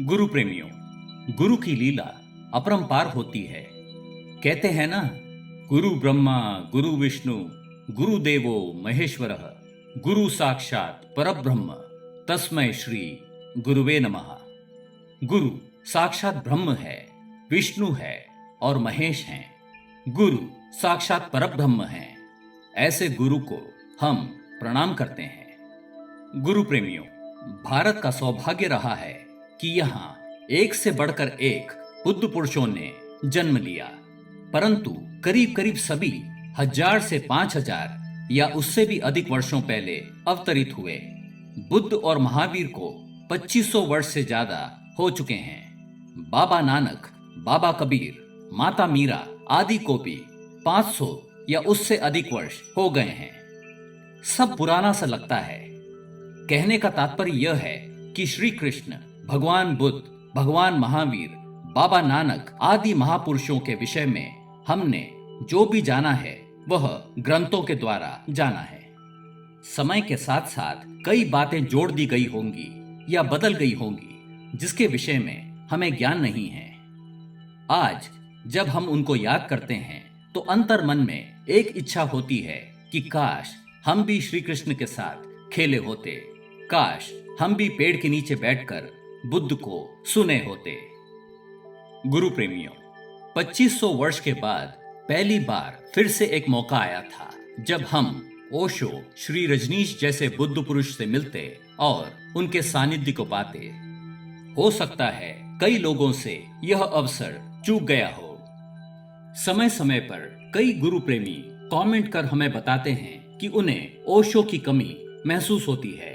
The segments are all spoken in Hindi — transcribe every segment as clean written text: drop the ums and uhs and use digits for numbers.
गुरु प्रेमियों, गुरु की लीला अपरंपार होती है। कहते हैं ना, गुरु ब्रह्मा गुरु विष्णु गुरु देवो महेश्वरः गुरु साक्षात परब्रह्म तस्मै श्री गुरुवे नमः। गुरु साक्षात ब्रह्म है, विष्णु है और महेश हैं। गुरु साक्षात परब्रह्म हैं। ऐसे गुरु को हम प्रणाम करते हैं। गुरु प्रेमियों, भारत का सौभाग्य रहा है कि यहाँ एक से बढ़कर एक बुद्ध पुरुषों ने जन्म लिया, परंतु करीब करीब सभी 1000 से 5000 या उससे भी अधिक वर्षों पहले अवतरित हुए। बुद्ध और महावीर को 2500 वर्ष से ज्यादा हो चुके हैं। बाबा नानक, बाबा कबीर, माता मीरा आदि को भी 500 या उससे अधिक वर्ष हो गए हैं। सब पुराना सा लगता है। कहने का तात्पर्य यह है कि श्री कृष्ण, भगवान बुद्ध, भगवान महावीर, बाबा नानक आदि महापुरुषों के विषय में हमने जो भी जाना है वह ग्रंथों के द्वारा जाना है। समय के साथ साथ कई बातें जोड़ दी गई होंगी या बदल गई होंगी जिसके विषय में हमें ज्ञान नहीं है। आज जब हम उनको याद करते हैं तो अंतर मन में एक इच्छा होती है कि काश हम भी श्री कृष्ण के साथ खेले होते, काश हम भी पेड़ के नीचे बैठकर बुद्ध को सुने होते। गुरु प्रेमियों, 2500 वर्ष के बाद पहली बार फिर से एक मौका आया था जब हम ओशो, श्री रजनीश जैसे बुद्ध पुरुष से मिलते और उनके सानिध्य को पाते। हो सकता है कई लोगों से यह अवसर चूक गया हो। समय समय पर कई गुरु प्रेमी कमेंट कर हमें बताते हैं कि उन्हें ओशो की कमी महसूस होती है,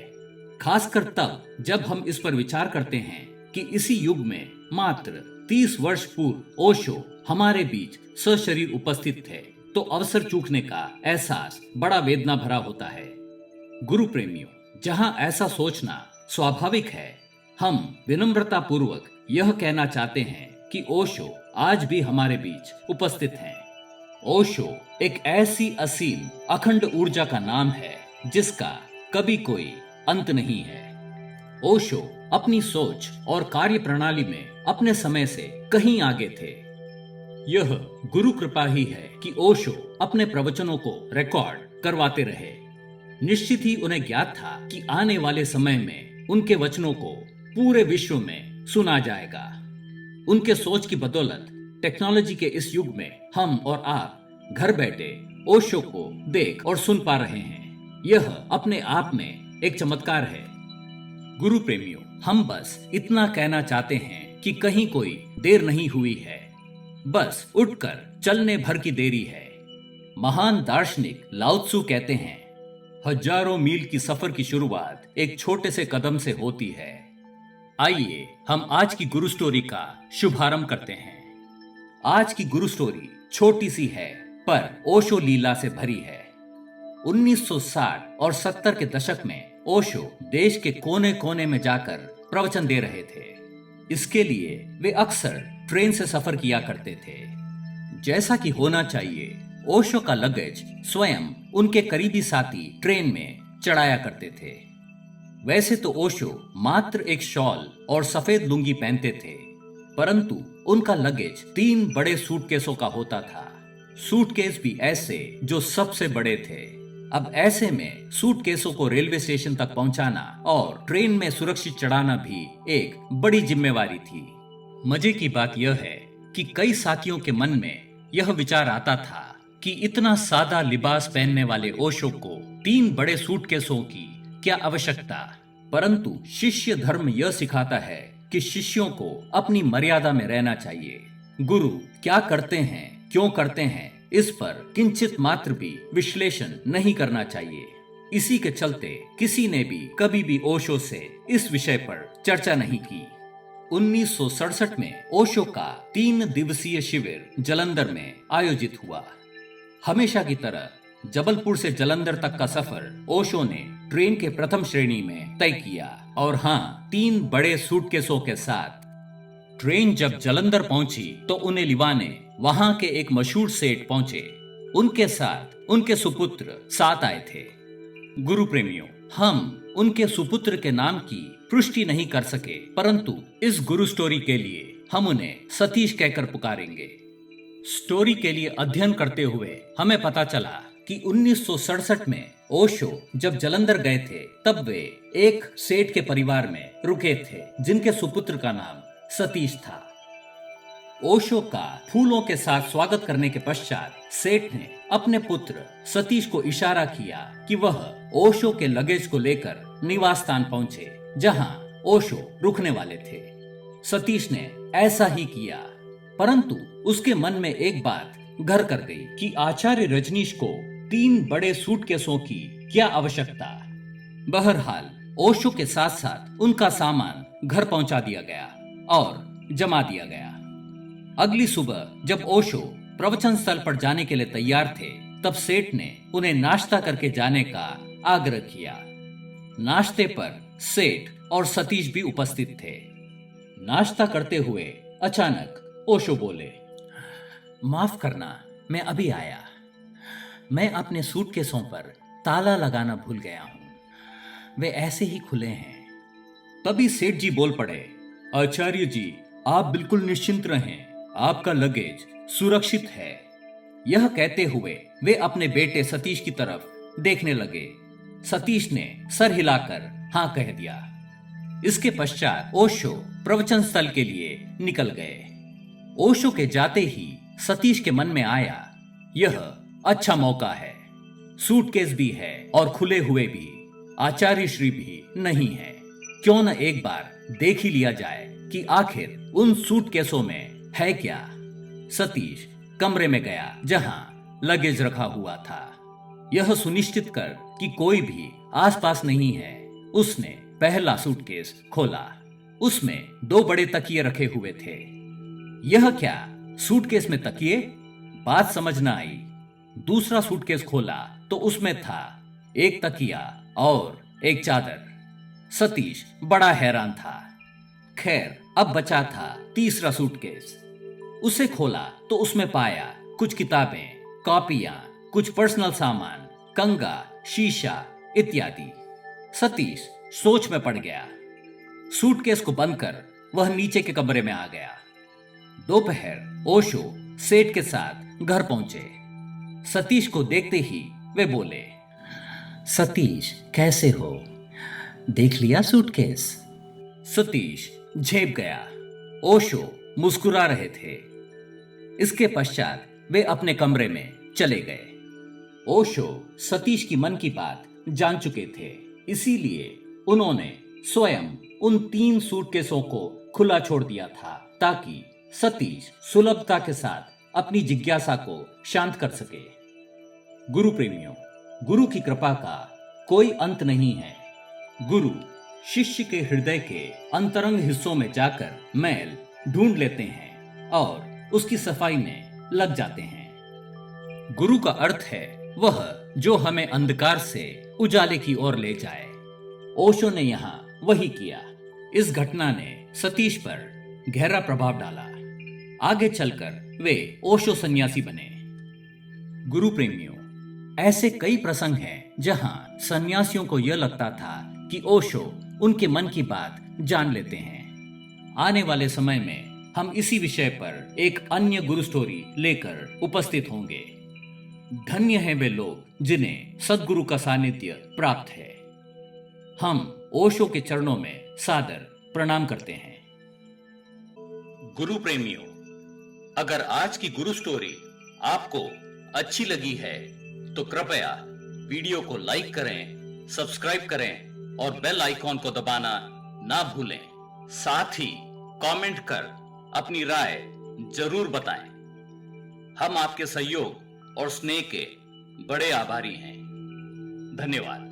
खासकर तब जब हम इस पर विचार करते हैं कि इसी युग में मात्र 30 वर्ष पूर्व ओशो हमारे बीच सशरीर उपस्थित थे, तो अवसर चूकने का एहसास बड़ा वेदना भरा होता है। गुरु प्रेमियों, जहां ऐसा सोचना स्वाभाविक है, हम विनम्रता पूर्वक यह कहना चाहते हैं कि ओशो आज भी हमारे बीच उपस्थित हैं। ओशो एक ऐसी असीम अखंड ऊर्जा का नाम है जिसका कभी कोई अंत नहीं है। ओशो अपनी सोच और कार्य प्रणाली में अपने समय से कहीं आगे थे। यह गुरु कृपा ही है कि ओशो अपने प्रवचनों को रिकॉर्ड करवाते रहे। निश्चित ही उन्हें ज्ञात था कि आने वाले समय में उनके वचनों को पूरे विश्व में सुना जाएगा। उनके सोच की बदौलत टेक्नोलॉजी के इस युग में हम और आप घर बैठे ओशो को देख और सुन पा रहे हैं। यह अपने आप में एक चमत्कार है। गुरु प्रेमियों, हम बस इतना कहना चाहते हैं कि कहीं कोई देर नहीं हुई है, बस उठकर चलने भर की देरी है। महान दार्शनिक लाओ त्सु कहते हैं, हजारों मील की सफर की शुरुआत एक छोटे से कदम से होती है। आइए हम आज की गुरु स्टोरी का शुभारंभ करते हैं। आज की गुरु स्टोरी छोटी सी है पर ओशो लीला से भरी है। 1960 और 70 के दशक में ओशो देश के कोने कोने में जाकर प्रवचन दे रहे थे। इसके लिए वे अक्सर ट्रेन से सफर किया करते थे। जैसा कि होना चाहिए, ओशो का लगेज स्वयं उनके करीबी साथी ट्रेन में चढ़ाया करते थे। वैसे तो ओशो मात्र एक शॉल और सफेद लुंगी पहनते थे, परंतु उनका लगेज 3 बड़े सूटकेसों का होता था। सूटकेस भी ऐसे जो सबसे बड़े थे। अब ऐसे में सूटकेसों को रेलवे स्टेशन तक पहुंचाना और ट्रेन में सुरक्षित चढ़ाना भी एक बड़ी जिम्मेवारी थी। मजे की बात यह है कि कई साथियों के मन में यह विचार आता था कि इतना सादा लिबास पहनने वाले ओशो को 3 बड़े सूटकेसों की क्या आवश्यकता। परंतु शिष्य धर्म यह सिखाता है कि शिष्यों को अपनी मर्यादा में रहना चाहिए। गुरु क्या करते हैं, क्यों करते हैं, इस पर किंचित मात्र भी विश्लेषण नहीं करना चाहिए। इसी के चलते किसी ने भी कभी भी ओशो से इस विषय पर चर्चा नहीं की। 1967 में ओशो का 3 दिवसीय शिविर जालंधर में आयोजित हुआ। हमेशा की तरह जबलपुर से जालंधर तक का सफर ओशो ने ट्रेन के प्रथम श्रेणी में तय किया और हाँ, 3 बड़े सूटकेसों के साथ। ट्रेन जब जालंधर पहुंची तो उन्हें लिवाने वहां के एक मशहूर सेठ पहुंचे। उनके साथ उनके सुपुत्र साथ आए थे। गुरु प्रेमियों, हम उनके सुपुत्र के नाम की पुष्टि नहीं कर सके, परंतु इस गुरु स्टोरी के लिए हम उन्हें सतीश कहकर पुकारेंगे। स्टोरी के लिए अध्ययन करते हुए हमें पता चला कि 1967 में ओशो जब जलंधर गए थे तब वे एक सेठ के परिवार में रुके थे जिनके सुपुत्र का नाम सतीश था। ओशो का फूलों के साथ स्वागत करने के पश्चात सेठ ने अपने पुत्र सतीश को इशारा किया कि वह ओशो के लगेज को लेकर निवास स्थान पहुंचे जहां ओशो रुकने वाले थे। सतीश ने ऐसा ही किया, परंतु उसके मन में एक बात घर कर गई कि आचार्य रजनीश को 3 बड़े सूटकेसों की क्या आवश्यकता। बहरहाल ओशो के साथ साथ उनका सामान घर पहुंचा दिया गया और जमा दिया गया। अगली सुबह जब ओशो प्रवचन स्थल पर जाने के लिए तैयार थे तब सेठ ने उन्हें नाश्ता करके जाने का आग्रह किया। नाश्ते पर सेठ और सतीश भी उपस्थित थे। नाश्ता करते हुए अचानक ओशो बोले, माफ करना, मैं अभी आया। मैं अपने सूटकेसों पर ताला लगाना भूल गया हूं, वे ऐसे ही खुले हैं। तभी सेठ जी बोल पड़े, आचार्य जी आप बिल्कुल निश्चिंत रहें, आपका लगेज सुरक्षित है। यह कहते हुए वे अपने बेटे सतीश की तरफ देखने लगे। सतीश ने सर हिलाकर हाँ कह दिया। इसके पश्चात ओशो प्रवचन स्थल के लिए निकल गए। ओशो के जाते ही सतीश के मन में आया, यह अच्छा मौका है, सूटकेस भी है और खुले हुए भी, आचार्य श्री भी नहीं है, क्यों न एक बार देख ही लिया जाए कि आखिर उन सूटकेसों में है क्या। सतीश कमरे में गया जहां लगेज रखा हुआ था। यह सुनिश्चित कर कि कोई भी आसपास नहीं है, उसने पहला सूटकेस खोला। उसमें 2 बड़े तकिए रखे हुए थे। यह क्या, सूटकेस में तकिए? बात समझ न आई। दूसरा सूटकेस खोला तो उसमें था एक तकिया और एक चादर। सतीश बड़ा हैरान था। खैर अब बचा था तीसरा सूटकेस। उसे खोला तो उसमें पाया कुछ किताबें, कॉपियां, कुछ पर्सनल सामान, कंगा, शीशा इत्यादि। सतीश सोच में पड़ गया। सूटकेस को बंद कर वह नीचे के कमरे में आ गया। दोपहर ओशो सेठ के साथ घर पहुंचे। सतीश को देखते ही वे बोले, सतीश कैसे हो, देख लिया सूटकेस? सतीश झेप गया। ओशो मुस्कुरा रहे थे। इसके पश्चात वे अपने कमरे में चले गए। ओशो सतीश की मन की बात जान चुके थे, इसीलिए उन्होंने स्वयं उन 3 सूटकेसों को खुला छोड़ दिया था ताकि सतीश सुलभता के साथ अपनी जिज्ञासा को शांत कर सके। गुरु प्रेमियों, गुरु की कृपा का कोई अंत नहीं है। गुरु शिष्य के हृदय के अंतरंग हिस्सों में जाकर मैल ढूंढ लेते हैं और उसकी सफाई में लग जाते हैं। गुरु का अर्थ है वह जो हमें अंधकार से उजाले की ओर ले जाए। ओशो ने यहाँ वही किया। इस घटना ने सतीश पर गहरा प्रभाव डाला। आगे चलकर वे ओशो सन्यासी बने। गुरु प्रेमियों, ऐसे कई प्रसंग हैं जहां सन्यासियों को यह लगता था कि ओशो उनके मन की बात जान लेते हैं। आने वाले समय में हम इसी विषय पर एक अन्य गुरु स्टोरी लेकर उपस्थित होंगे। धन्य हैं वे लोग जिन्हें सद्गुरु का सानिध्य प्राप्त है। हम ओशो के चरणों में सादर प्रणाम करते हैं। गुरु प्रेमियों, अगर आज की गुरु स्टोरी आपको अच्छी लगी है तो कृपया वीडियो को लाइक करें, सब्सक्राइब करें और बेल आइकॉन को दबाना ना भूलें। साथ ही कमेंट कर अपनी राय जरूर बताएं। हम आपके सहयोग और स्नेह के बड़े आभारी हैं। धन्यवाद।